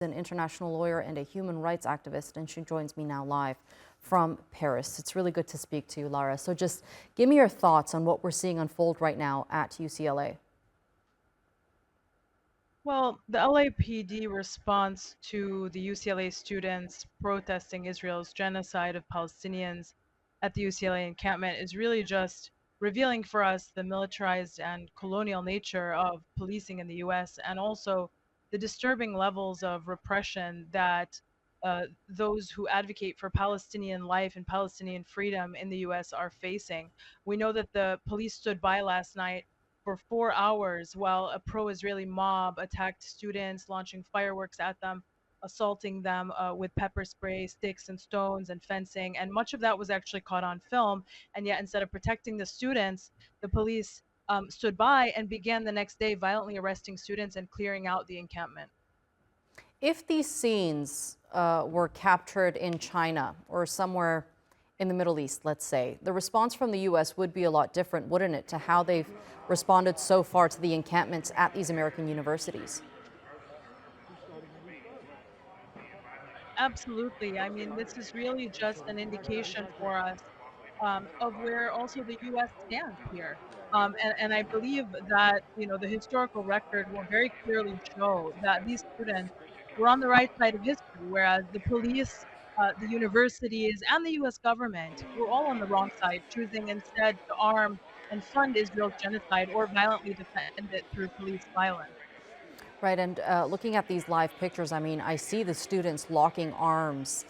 an international lawyer and a human rights activist, and she joins me now live from Paris. It's really good to speak to you, Lara. So just give me your thoughts on what we're seeing unfold right now at UCLA. Well, the LAPD response to the UCLA students protesting Israel's genocide of Palestinians at the UCLA encampment is really just revealing for us the militarized and colonial nature of policing in the US, and also the disturbing levels of repression that those who advocate for Palestinian life and Palestinian freedom in the US are facing. We know that the police stood by last night for 4 hours while a pro-Israeli mob attacked students, launching fireworks at them, assaulting them with pepper spray, sticks and stones and fencing. And much of that was actually caught on film. And yet, instead of protecting the students, the police stood by and began the next day violently arresting students and clearing out the encampment. If these scenes were captured in China or somewhere in the Middle East, let's say, the response from the U.S. would be a lot different, wouldn't it, to how they've responded so far to the encampments at these American universities? Absolutely. I mean, this is really just an indication for us of where also the U.S. stands here. And I believe that, the historical record will very clearly show that these students were on the right side of history, whereas the police, the universities, and the U.S. government were all on the wrong side, choosing instead to arm and fund Israel's genocide or violently defend it through police violence. Right, and looking at these live pictures, I mean, I see the students locking arms,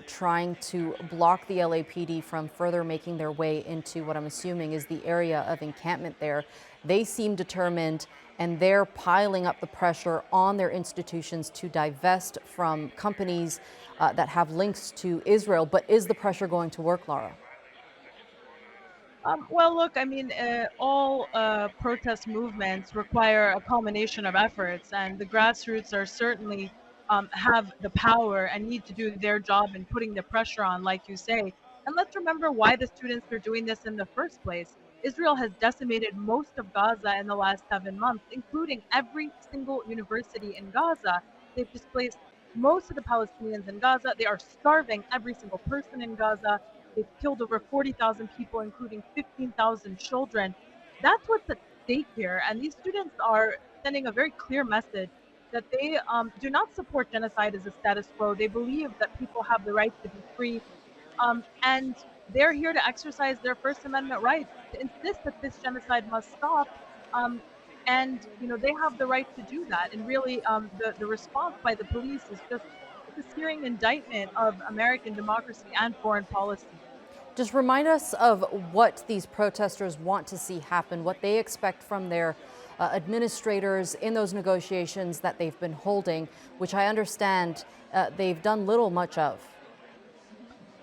trying to block the LAPD from further making their way into what I'm assuming is the area of encampment there. They seem determined, and they're piling up the pressure on their institutions to divest from companies that have links to Israel. But is the pressure going to work, Lara? Well, look, I mean, all protest movements require a culmination of efforts, and the grassroots are certainly have the power and need to do their job in putting the pressure on, like you say. And let's remember why the students are doing this in the first place. Israel has decimated most of Gaza in the last 7 months, including every single university in Gaza. They've displaced most of the Palestinians in Gaza. They are starving every single person in Gaza. They've killed over 40,000 people, including 15,000 children. That's what's at stake here. And these students are sending a very clear message that they do not support genocide as a status quo. They believe that people have the right to be free. And they're here to exercise their First Amendment rights, to insist that this genocide must stop. Um, and, they have the right to do that. And really, the response by the police is just it's a searing indictment of American democracy and foreign policy. Just remind us of what these protesters want to see happen, what they expect from their administrators in those negotiations that they've been holding, which I understand they've done little much of.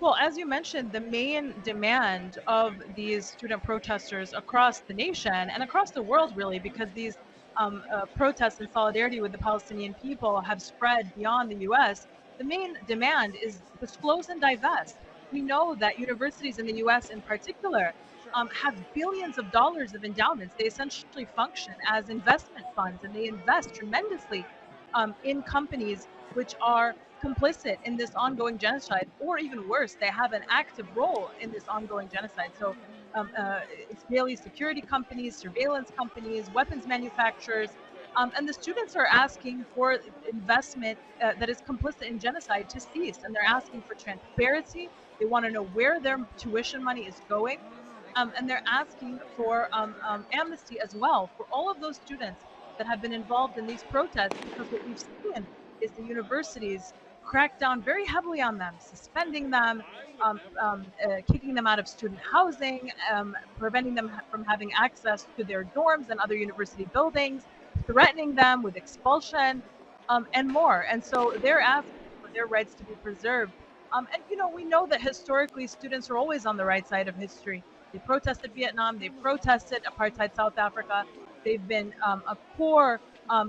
Well, as you mentioned, the main demand of these student protesters across the nation and across the world, really, because these protests in solidarity with the Palestinian people have spread beyond the US, the main demand is disclose and divest. We know that universities in the US in particular have billions of dollars of endowments. They essentially function as investment funds, and they invest tremendously in companies which are complicit in this ongoing genocide, or even worse, they have an active role in this ongoing genocide. So, Israeli security companies, surveillance companies, weapons manufacturers, and the students are asking for investment that is complicit in genocide to cease, and they're asking for transparency. They want to know where their tuition money is going, and they're asking for amnesty as well for all of those students that have been involved in these protests, because what we've seen is the universities crack down very heavily on them, suspending them, kicking them out of student housing, preventing them from having access to their dorms and other university buildings, threatening them with expulsion, and more. And so they're asking for their rights to be preserved. And we know that historically students are always on the right side of history. They protested Vietnam, they protested apartheid South Africa. They've been a core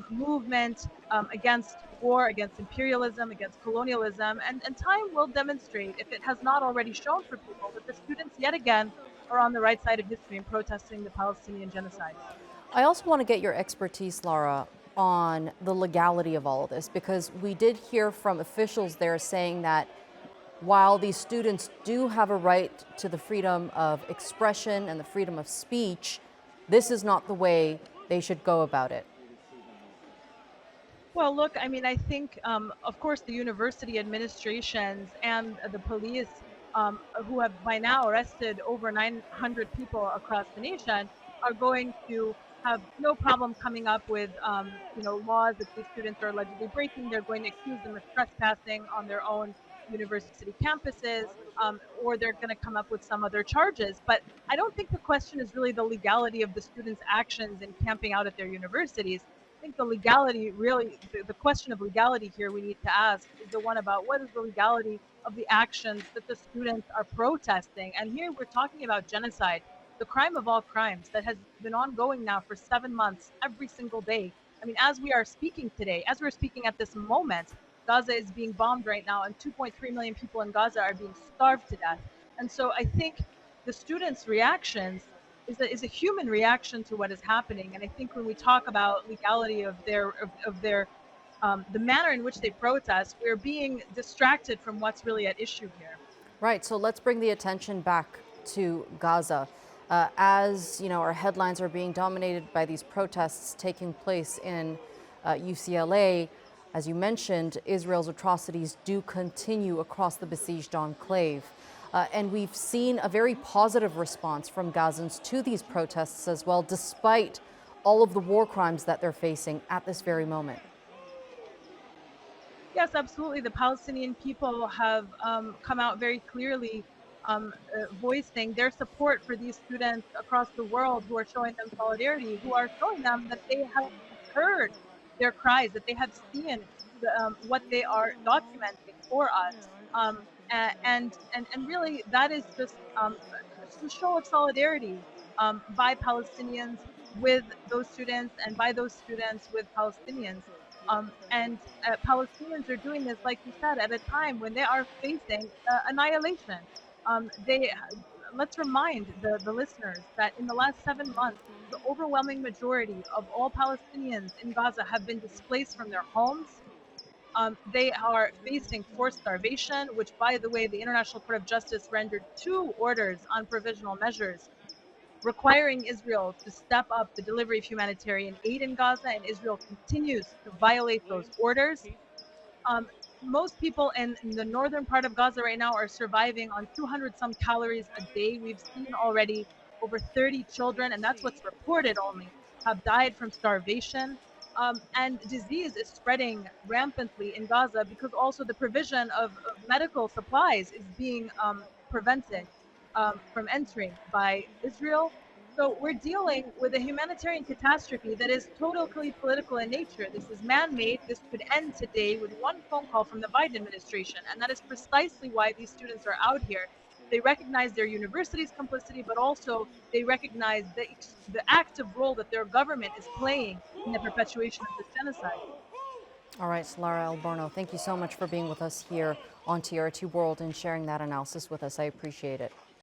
movement against war, against imperialism, against colonialism, and time will demonstrate, if it has not already shown for people, that the students yet again are on the right side of history and protesting the Palestinian genocide. I also want to get your expertise, Lara. on the legality of all of this? Because we did hear from officials there saying that while these students do have a right to the freedom of expression and the freedom of speech, this is not the way they should go about it. Well, look, I mean, I think, of course, the university administrations and the police, who have by now arrested over 900 people across the nation, are going to have no problem coming up with, laws that these students are allegedly breaking. They're going to accuse them of trespassing on their own university campuses, or they're going to come up with some other charges. But I don't think the question is really the legality of the students' actions in camping out at their universities. I think the legality, really, the question of legality here we need to ask is the one about what is the legality of the actions that the students are protesting. And here we're talking about genocide, the crime of all crimes that has been ongoing now for 7 months, every single day. I mean, as we are speaking today, as we're speaking at this moment, Gaza is being bombed right now, and 2.3 million people in Gaza are being starved to death. And so I think the students' reactions is a human reaction to what is happening. And I think when we talk about legality of their the manner in which they protest, we're being distracted from what's really at issue here. Right. So let's bring the attention back to Gaza. As you know, our headlines are being dominated by these protests taking place in UCLA. As you mentioned, Israel's atrocities do continue across the besieged enclave. And we've seen a very positive response from Gazans to these protests as well, despite all of the war crimes that they're facing at this very moment. Yes, absolutely. The Palestinian people have come out very clearly, voicing their support for these students across the world who are showing them solidarity, who are showing them that they have heard their cries, that they have seen what they are documenting for us. And really, that is just a show of solidarity by Palestinians with those students, and by those students with Palestinians. And Palestinians are doing this, like you said, at a time when they are facing annihilation. They Let's remind the listeners that in the last 7 months, the overwhelming majority of all Palestinians in Gaza have been displaced from their homes. They are facing forced starvation, which, by the way, the International Court of Justice rendered 2 orders on provisional measures requiring Israel to step up the delivery of humanitarian aid in Gaza, and Israel continues to violate those orders. Um, Most people in the northern part of Gaza right now are surviving on 200 some calories a day. We've seen already over 30 children, and that's what's reported only, have died from starvation. And disease is spreading rampantly in Gaza because also the provision of medical supplies is being prevented from entering by Israel. So we're dealing with a humanitarian catastrophe that is totally political in nature. This is man-made. This could end today with one phone call from the Biden administration. And that is precisely why these students are out here. They recognize their university's complicity, but also they recognize the active role that their government is playing in the perpetuation of this genocide. All right, Lara Elborno, thank you so much for being with us here on TRT World and sharing that analysis with us. I appreciate it.